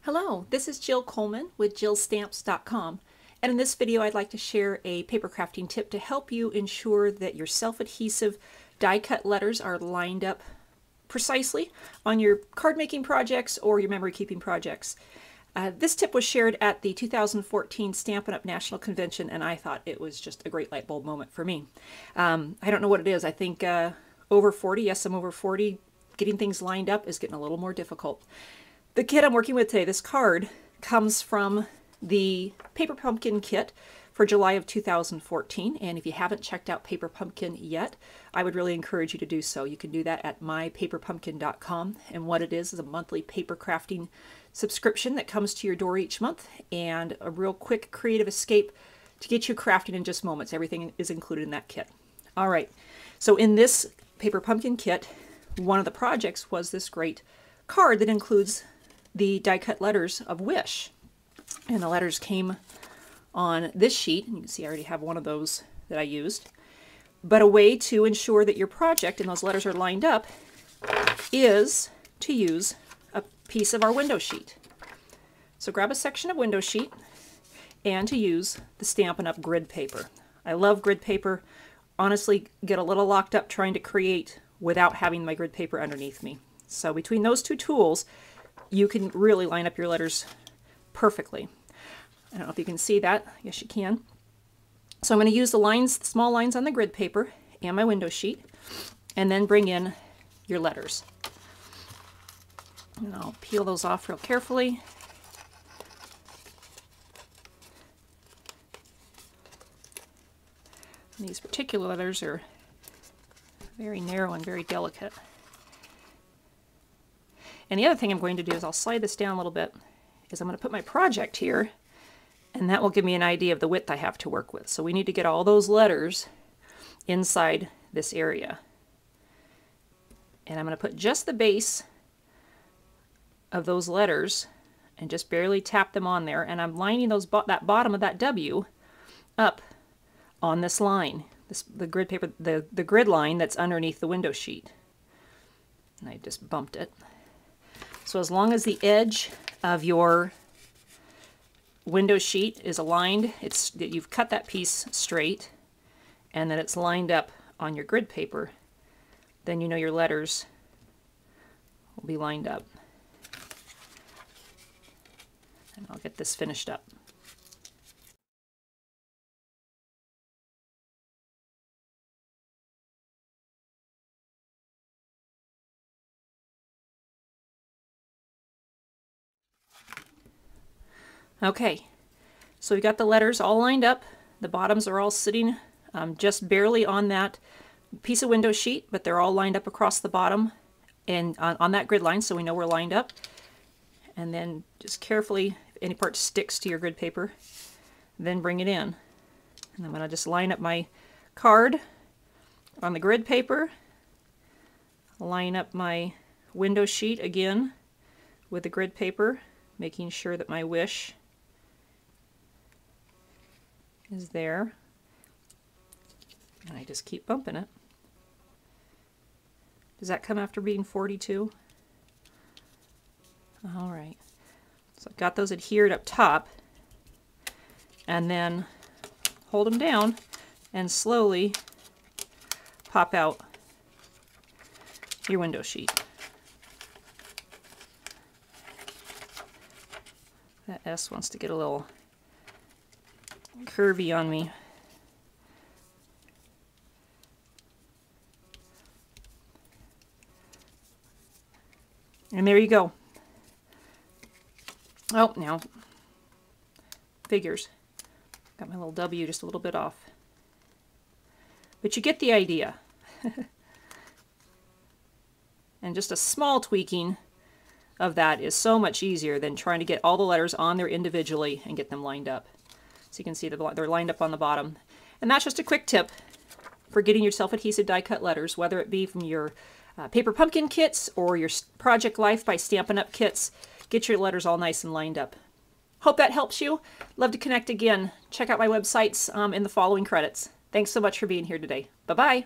Hello, this is Jill Coleman with jillstamps.com, and in this video I'd like to share a paper crafting tip to help you ensure that your self-adhesive die-cut letters are lined up precisely on your card making projects or your memory keeping projects. This tip was shared at the 2014 Stampin' Up! National Convention, and I thought it was just a great light bulb moment for me. I don't know what it is. I think over 40, yes, I'm over 40, getting things lined up is getting a little more difficult. The kit I'm working with today, this card, comes from the Paper Pumpkin kit for July of 2014, and if you haven't checked out Paper Pumpkin yet, I would really encourage you to do so. You can do that at mypaperpumpkin.com, and what it is a monthly paper crafting subscription that comes to your door each month, and a real quick creative escape to get you crafting in just moments. Everything is included in that kit. All right, so in this Paper Pumpkin kit, one of the projects was this great card that includes the die-cut letters of Wish. And the letters came on this sheet, and you can see I already have one of those that I used. But a way to ensure that your project and those letters are lined up is to use a piece of our window sheet. So grab a section of window sheet and to use the Stampin' Up! Grid paper. I love grid paper. Honestly, get a little locked up trying to create without having my grid paper underneath me. So between those two tools, you can really line up your letters perfectly. I don't know if you can see that. Yes, you can. So I'm going to use the lines, the small lines on the grid paper and my window sheet, and then bring in your letters. And I'll peel those off real carefully. And these particular letters are very narrow and very delicate. And the other thing I'm going to do is I'll slide this down a little bit, is I'm going to put my project here, and that will give me an idea of the width I have to work with. So we need to get all those letters inside this area. And I'm going to put just the base of those letters and just barely tap them on there, and I'm lining those that bottom of that W up on this line, the grid paper, the grid line that's underneath the window sheet. And I just bumped it. So as long as the edge of your window sheet is aligned, you've cut that piece straight, and that it's lined up on your grid paper, then you know your letters will be lined up. And I'll get this finished up. Okay, so we got the letters all lined up. The bottoms are all sitting just barely on that piece of window sheet, but they're all lined up across the bottom and on that grid line, so we know we're lined up. And then just carefully, if any part sticks to your grid paper, then bring it in. And I'm going to just line up my card on the grid paper, line up my window sheet again with the grid paper, making sure that my Wish is there, and I just keep bumping it. Does that come after being 42? All right, so I've got those adhered up top, and then hold them down and slowly pop out your window sheet. That S wants to get a little curvy on me. And there you go. Oh, now, figures. Got my little W just a little bit off. But you get the idea. And just a small tweaking of that is so much easier than trying to get all the letters on there individually and get them lined up. So you can see they're lined up on the bottom. And that's just a quick tip for getting your self-adhesive die-cut letters, whether it be from your Paper Pumpkin kits or your Project Life by Stampin' Up! Kits. Get your letters all nice and lined up. Hope that helps you. Love to connect again. Check out my websites in the following credits. Thanks so much for being here today. Bye-bye.